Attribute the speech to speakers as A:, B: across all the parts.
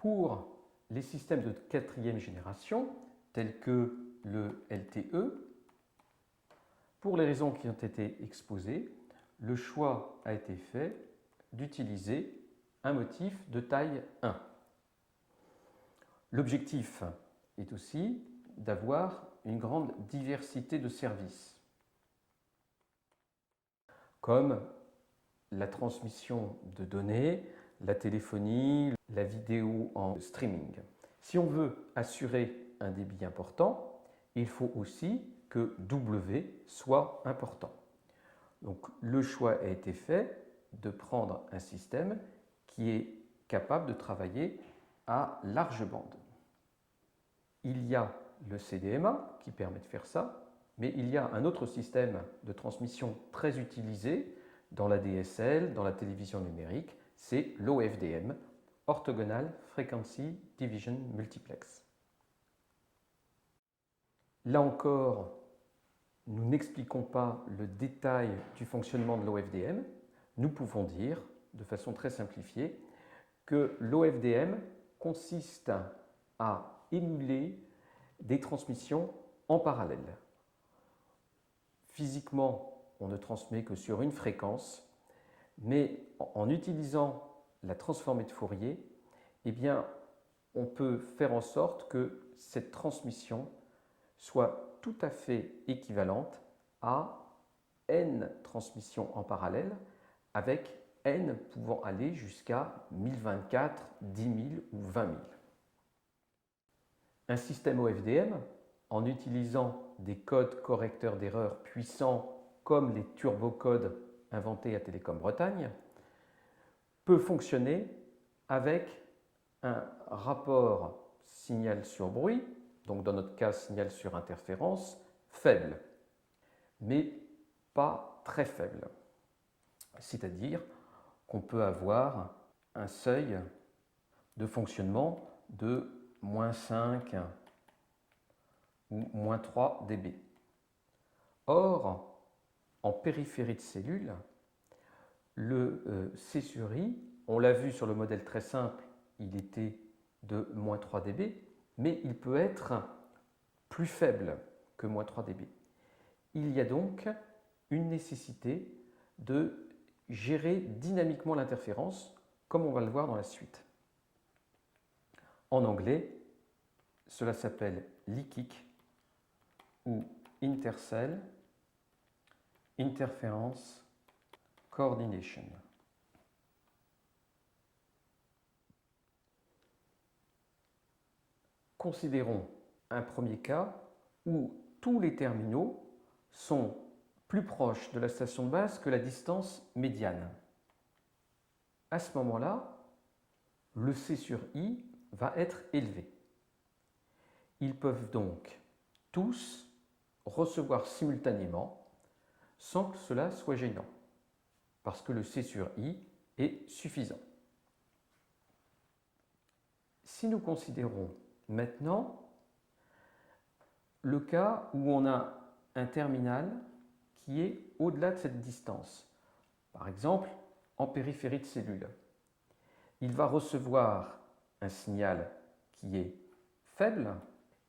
A: Pour les systèmes de quatrième génération, tels que le LTE, pour les raisons qui ont été exposées, le choix a été fait d'utiliser un motif de taille 1. L'objectif est aussi d'avoir une grande diversité de services, comme la transmission de données, la téléphonie, la vidéo en streaming. Si on veut assurer un débit important, il faut aussi que W soit important. Donc le choix a été fait de prendre un système qui est capable de travailler à large bande. Il y a le CDMA qui permet de faire ça, mais il y a un autre système de transmission très utilisé dans la DSL, dans la télévision numérique, c'est l'OFDM, Orthogonal Frequency Division Multiplex. Là encore, nous n'expliquons pas le détail du fonctionnement de l'OFDM. Nous pouvons dire, de façon très simplifiée, que l'OFDM consiste à émuler des transmissions en parallèle. Physiquement, on ne transmet que sur une fréquence, mais en utilisant la transformée de Fourier, eh bien, on peut faire en sorte que cette transmission soit tout à fait équivalente à n transmissions en parallèle, avec n pouvant aller jusqu'à 1024, 10 000 ou 20 000. Un système OFDM, en utilisant des codes correcteurs d'erreurs puissants comme les turbocodes inventés à Télécom Bretagne, peut fonctionner avec un rapport signal sur bruit, donc dans notre cas signal sur interférence, faible, mais pas très faible. C'est-à-dire qu'on peut avoir un seuil de fonctionnement de -5 ou -3 dB. Or, en périphérie de cellule, le C sur I, on l'a vu sur le modèle très simple, il était de -3 dB, mais il peut être plus faible que -3 dB. Il y a donc une nécessité de gérer dynamiquement l'interférence, comme on va le voir dans la suite. En anglais, cela s'appelle leakic ou intercell interference coordination. Considérons un premier cas où tous les terminaux sont plus proches de la station de base que la distance médiane. À ce moment-là, le C sur I va être élevé. Ils peuvent donc tous recevoir simultanément sans que cela soit gênant, parce que le C sur I est suffisant. Si nous considérons maintenant le cas où on a un terminal qui est au-delà de cette distance, par exemple en périphérie de cellule, il va recevoir un signal qui est faible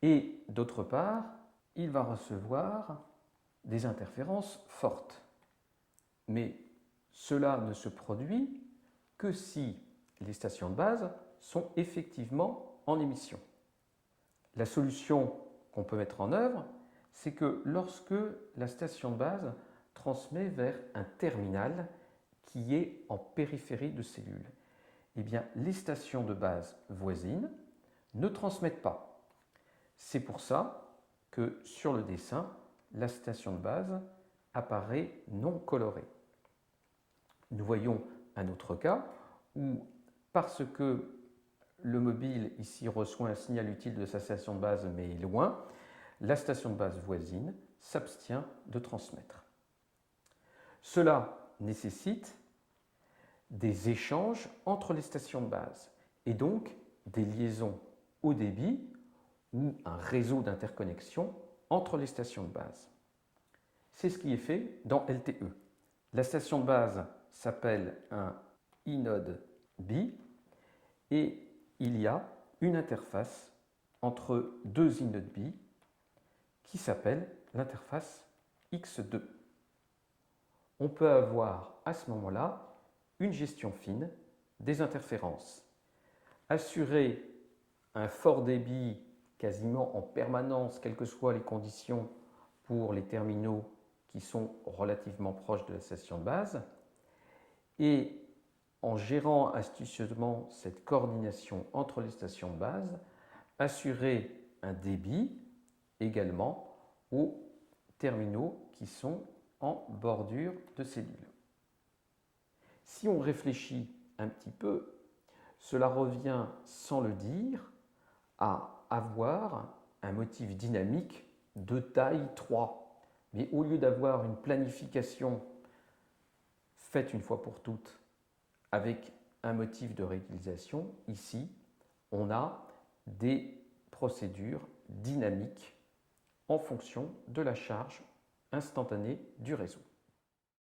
A: et d'autre part, il va recevoir des interférences fortes. Mais cela ne se produit que si les stations de base sont effectivement en émission. La solution qu'on peut mettre en œuvre, c'est que lorsque la station de base transmet vers un terminal qui est en périphérie de cellule, eh bien, les stations de base voisines ne transmettent pas. C'est pour ça que sur le dessin, la station de base apparaît non colorée. Nous voyons un autre cas où, parce que le mobile ici reçoit un signal utile de sa station de base mais est loin, la station de base voisine s'abstient de transmettre. Cela nécessite des échanges entre les stations de base et donc des liaisons haut débit ou un réseau d'interconnexion entre les stations de base. C'est ce qui est fait dans LTE. La station de base s'appelle un inode B et il y a une interface entre deux InnodeB qui s'appelle l'interface X2. On peut avoir à ce moment-là une gestion fine des interférences. Assurer un fort débit quasiment en permanence, quelles que soient les conditions pour les terminaux qui sont relativement proches de la station de base, et en gérant astucieusement cette coordination entre les stations de base, assurer un débit également aux terminaux qui sont en bordure de cellule. Si on réfléchit un petit peu, cela revient, sans le dire, à avoir un motif dynamique de taille 3. Mais au lieu d'avoir une planification faite une fois pour toutes avec un motif de réutilisation, ici, on a des procédures dynamiques en fonction de la charge instantanée du réseau.